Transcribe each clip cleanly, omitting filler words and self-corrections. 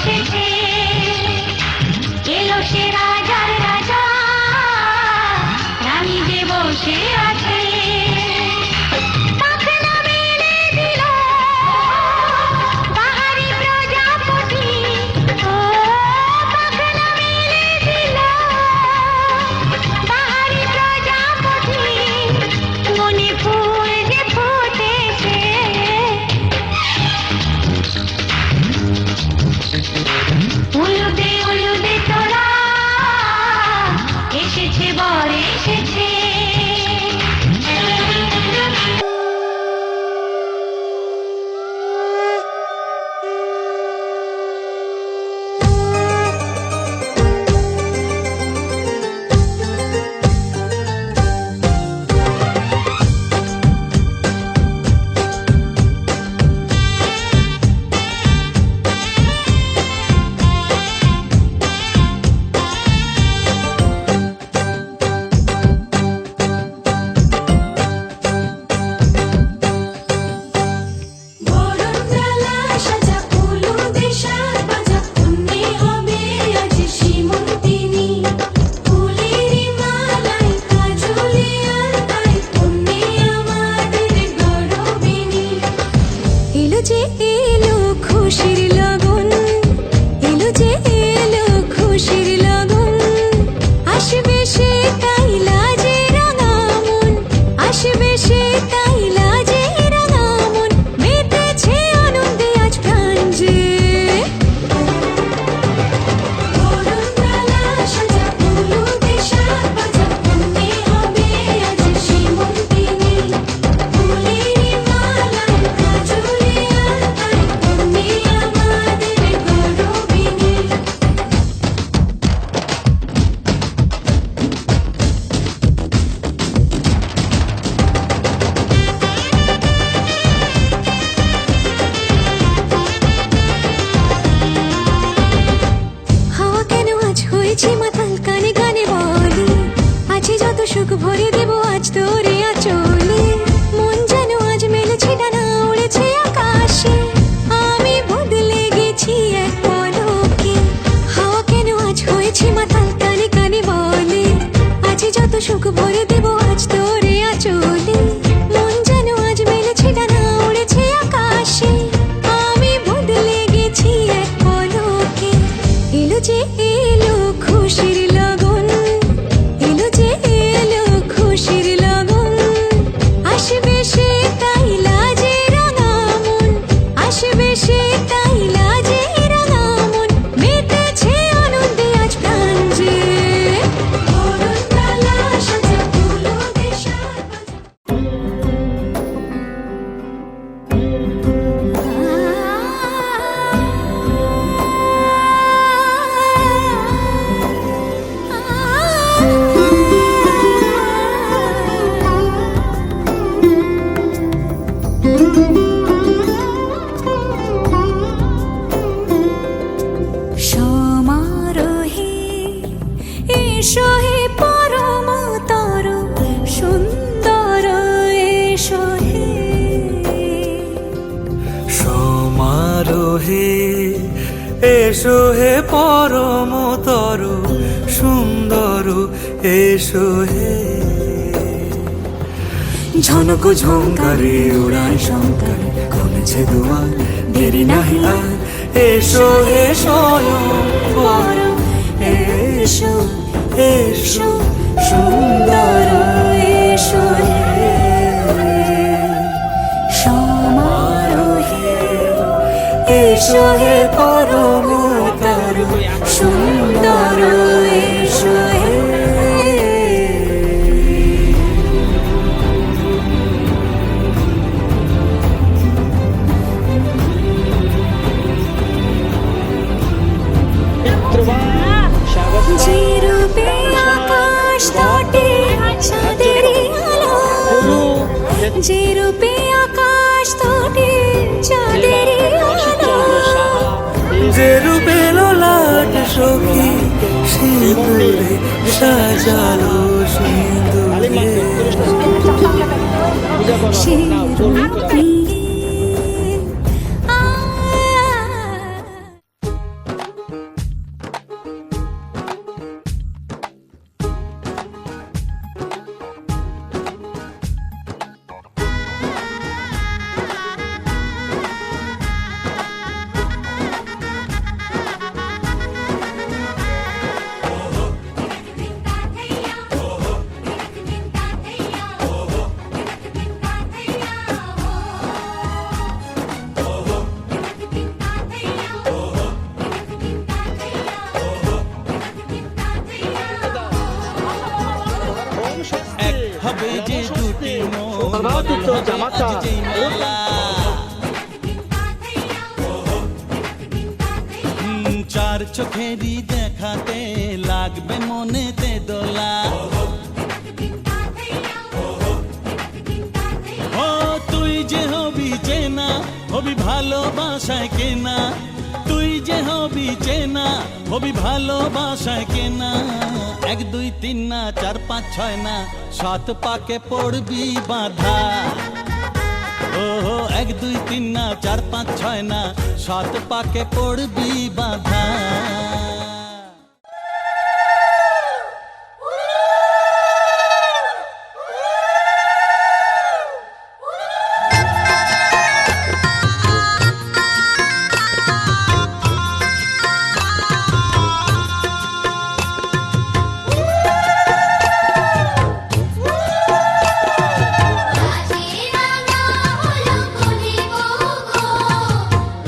এসেছে, এলো সে রাজার রাজা, রানী যে বসে আছে। পাখনা মেলে দিল বাহারি প্রজাপতি, ও পাখনা মেলে দিল বাহারি প্রজাপতি, মনে ফুল যে ফুটেছে। উলুদে উলুদে তোরা এসেছে, বর এসেছে। এসো হে পরমতর সুন্দর, এসো হে। ঝনক ঝঙ্কারে উড়ায় শঙ্কার, খুলেছে দুয়ার, দেরি নাহি আর। এসো হে স্বয়ং বর, এসো এসো সুন্দর, এসো হে সমারোহে। এসো হে পরমতর সুন্দর, এসো হে। যে রূপে আকাশ তটে চাঁদেরই আলো, যে রূপে আকাশ তটে চাঁদেরই আলো, যে রূপে ললাট সখী সিঁদুরে সাজালো, সিঁদুরে সে রূপে জামাতা চার চোখেরই দেখাতে লাগবে মনেতে দোলা। ও তুই যে হবি চেনা, হবি ভালোবাসায় কেনা, তুই যে হবি চেনা, হবি ভালোবাসায় কেনা। 1 2 3 না 4 5 6 না 7 পাকে পড়বি বাঁধা। ও 1 2 3 না 4 5 6 না 7 পাকে পড়বি বাঁধা।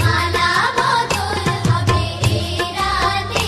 মালা বদল হবে এ রাতে।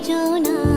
দুজনা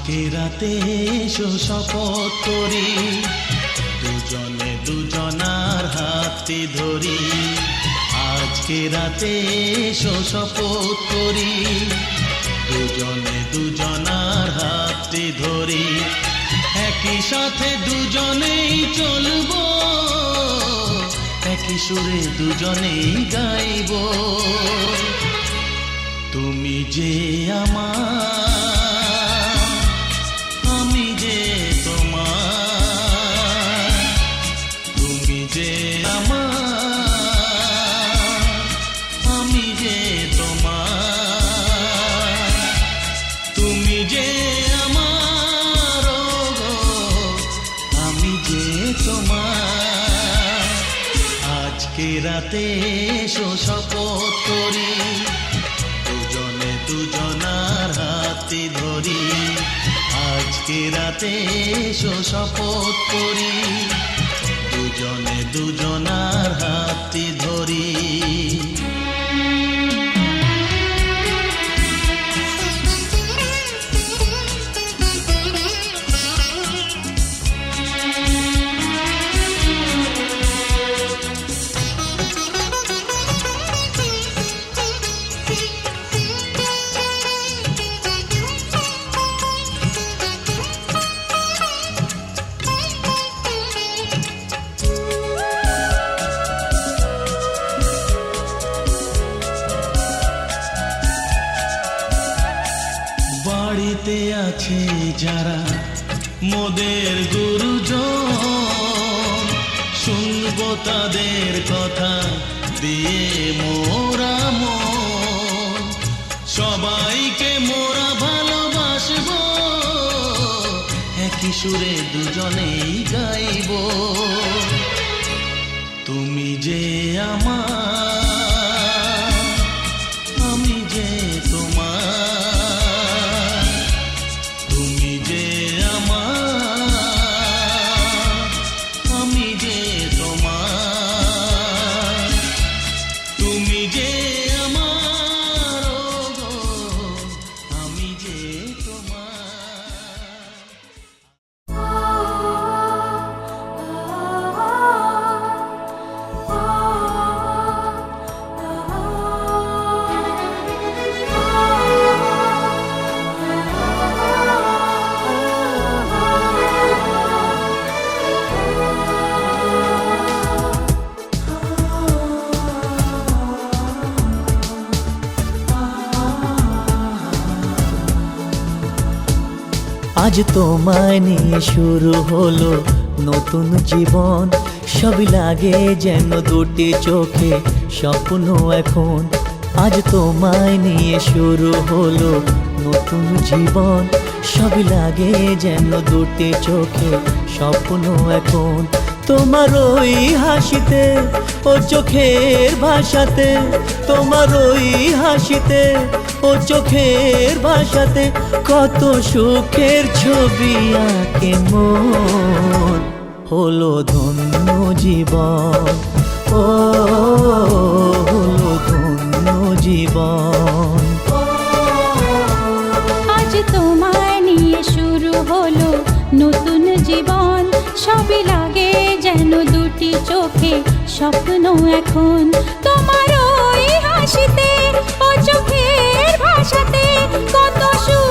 আজকে রাতে এসো শপথ করি দুজনে দুজনার হাতে ধরি আজকে রাতে এসো শপথ করি দুজনে দুজনার হাতে ধরি একই সাথে দুজনেই চলবো একই সুরে দুজনেই গাইবো তুমি যে আমার রাতে এসো শপথ করি দুজনে দুজনার হাতে ধরি আজকে রাতে এসো শপথ করি দুজনে দুজনার হাতে ধরি বাড়িতে আছে যারা মোদের গুরুজন, শুনবো তাদের কথা দিয়ে মোরা মন। সবাইকে মোরা ভালোবাসবো, একই সুরে দুজনেই গাইবো। তুমি যে আমার, আমি যে তোমার। তুমি যে আমার, আমি যে তোমার। তুমি যে আমার, ও গো, আমি যে তোমার। আজ তোমায় নিয়ে শুরু হলো নতুন জীবন, সবই লাগে যেন দুটি চোখে স্বপ্ন এখন। আজ তোমায় নিয়ে শুরু হলো নতুন জীবন, সবই লাগে যেন দুটি চোখে স্বপ্ন এখন। তোমার ওই হাসিতে ও চোখের ভাষাতে, তোমার ওই হাসিতে ও চোখের ভাষাতে কত সুখের ছবি আঁকে মন। হলো ধন্য জীবন, ও হলো ধন্য জীবন। আজ তোমায় নিয়ে শুরু হলো নতুন জীবন, সবই লাগে যেন দুটি চোখে স্বপ্ন এখন। তোমার ওই হাসিতে ও চোখের ভাষাতে কত সুখ